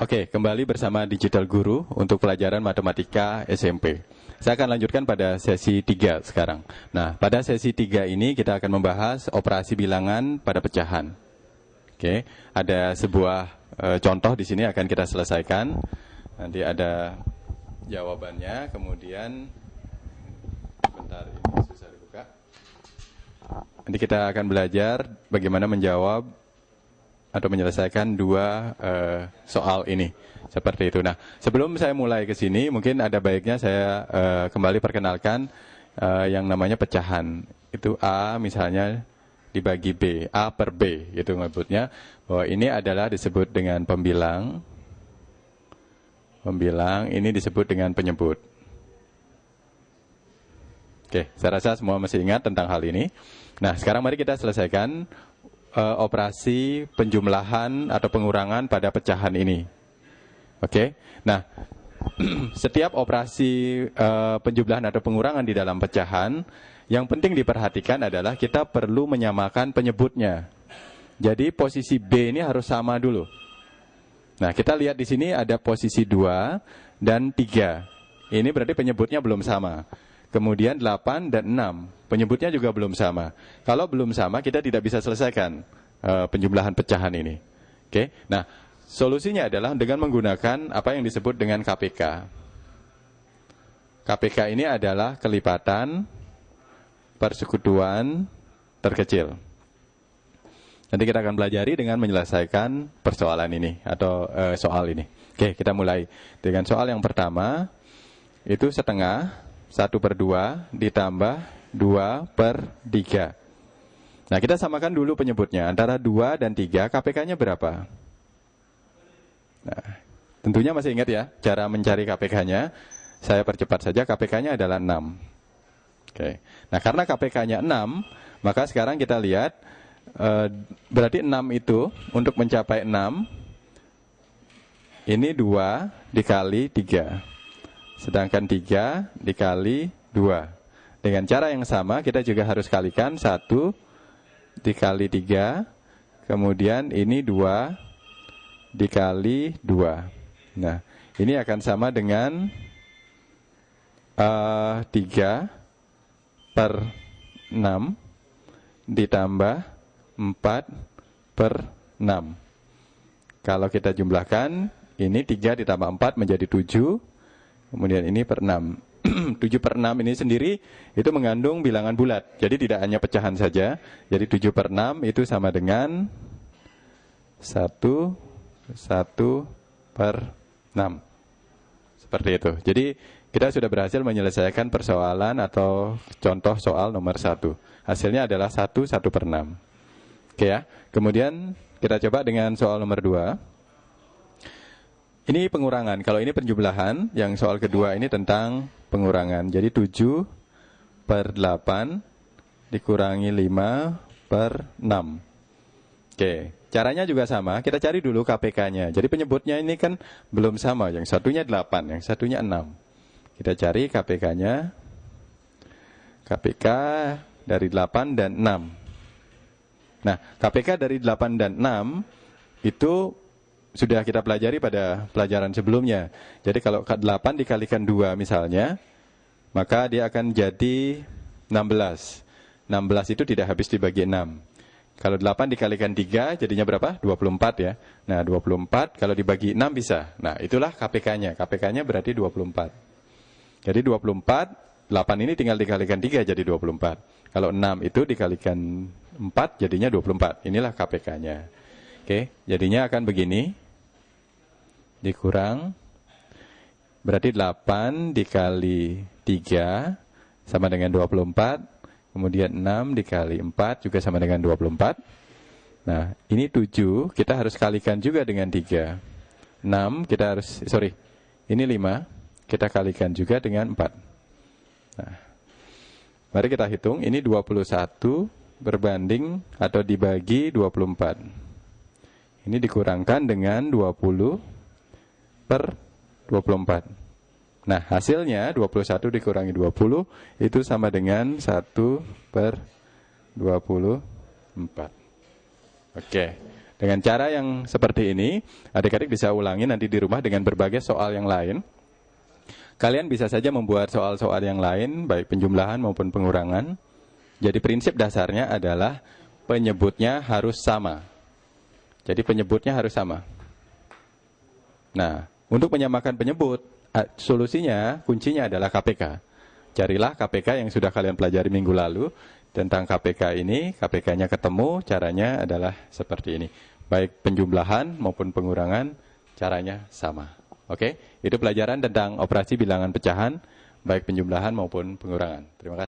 Oke, kembali bersama Digital Guru untuk pelajaran matematika SMP. Saya akan lanjutkan pada sesi 3 sekarang. Nah, pada sesi 3 ini kita akan membahas operasi bilangan pada pecahan. Oke, ada sebuah contoh di sini akan kita selesaikan. Nanti ada jawabannya, kemudian bentar ini susah dibuka. Nanti kita akan belajar bagaimana menjawab atau menyelesaikan dua soal ini, seperti itu. Nah, sebelum saya mulai ke sini, mungkin ada baiknya saya kembali perkenalkan yang namanya pecahan. Itu A misalnya dibagi B, A per B, itu menyebutnya bahwa ini adalah disebut dengan pembilang. Pembilang ini disebut dengan penyebut. Oke, saya rasa semua masih ingat tentang hal ini. Nah, sekarang mari kita selesaikan operasi penjumlahan atau pengurangan pada pecahan ini. Oke. Nah, setiap operasi penjumlahan atau pengurangan di dalam pecahan, yang penting diperhatikan adalah kita perlu menyamakan penyebutnya. Jadi posisi B ini harus sama dulu. Nah, kita lihat di sini ada posisi 2 dan 3. Ini berarti penyebutnya belum sama. Kemudian 8 dan 6, penyebutnya juga belum sama. Kalau belum sama, kita tidak bisa selesaikan penjumlahan pecahan ini. Oke. Nah, solusinya adalah dengan menggunakan apa yang disebut dengan KPK. KPK ini adalah kelipatan persekutuan terkecil. Nanti kita akan pelajari dengan menyelesaikan persoalan ini atau soal ini. Oke, kita mulai dengan soal yang pertama. Itu setengah 1/2 ditambah 2/3. Nah, kita samakan dulu penyebutnya. Antara 2 dan 3, KPK-nya berapa? Nah, tentunya masih ingat ya, cara mencari KPK-nya. Saya percepat saja, KPK-nya adalah 6. Oke. Nah, karena KPK-nya 6, maka sekarang kita lihat, berarti 6 itu, untuk mencapai 6, ini 2 dikali 3. Sedangkan 3 dikali 2. Dengan cara yang sama, kita juga harus kalikan 1 dikali 3. Kemudian ini 2 dikali 2. Nah, ini akan sama dengan 3 per 6 ditambah 4 per 6. Kalau kita jumlahkan, ini 3 ditambah 4 menjadi 7. Kemudian ini per 6. 7 per 6 ini sendiri itu mengandung bilangan bulat. Jadi tidak hanya pecahan saja. Jadi 7 per 6 itu sama dengan 1 per 6. Seperti itu. Jadi kita sudah berhasil menyelesaikan persoalan atau contoh soal nomor 1. Hasilnya adalah 1 per 6. Oke ya. Kemudian kita coba dengan soal nomor 2. Ini pengurangan. Kalau ini penjumlahan, yang soal kedua ini tentang pengurangan. Jadi 7 per 8 dikurangi 5 per 6. Oke, caranya juga sama. Kita cari dulu KPK-nya. Jadi penyebutnya ini kan belum sama. Yang satunya 8, yang satunya 6. Kita cari KPK-nya. KPK dari 8 dan 6. Nah, KPK dari 8 dan 6 itu sudah kita pelajari pada pelajaran sebelumnya. Jadi kalau 8 dikalikan 2 misalnya, maka dia akan jadi 16. 16 itu tidak habis dibagi 6. Kalau 8 dikalikan 3 jadinya berapa? 24 ya. Nah, 24 kalau dibagi 6 bisa. Nah, itulah KPK-nya. KPK-nya berarti 24. Jadi 24, 8 ini tinggal dikalikan 3 jadi 24. Kalau 6 itu dikalikan 4 jadinya 24. Inilah KPK-nya. Oke, jadinya akan begini. Dikurang. Berarti 8 dikali 3 sama dengan 24. Kemudian 6 dikali 4 juga sama dengan 24. Nah, ini 7. Kita harus kalikan juga dengan 3. 6 kita harus, ini 5. Kita kalikan juga dengan 4. Nah, mari kita hitung. Ini 21 berbanding atau dibagi 24. Ini dikurangkan dengan 20 per 24. Nah, hasilnya 21 dikurangi 20 itu sama dengan 1 per 24. Oke. Dengan cara yang seperti ini, adik-adik bisa ulangi nanti di rumah dengan berbagai soal yang lain. Kalian bisa saja membuat soal-soal yang lain, baik penjumlahan maupun pengurangan. Jadi prinsip dasarnya adalah penyebutnya harus sama. Jadi penyebutnya harus sama. Nah, untuk menyamakan penyebut, solusinya, kuncinya adalah KPK. Carilah KPK yang sudah kalian pelajari minggu lalu. Tentang KPK ini, KPK-nya ketemu, caranya adalah seperti ini. Baik penjumlahan maupun pengurangan, caranya sama. Oke, itu pelajaran tentang operasi bilangan pecahan, baik penjumlahan maupun pengurangan. Terima kasih.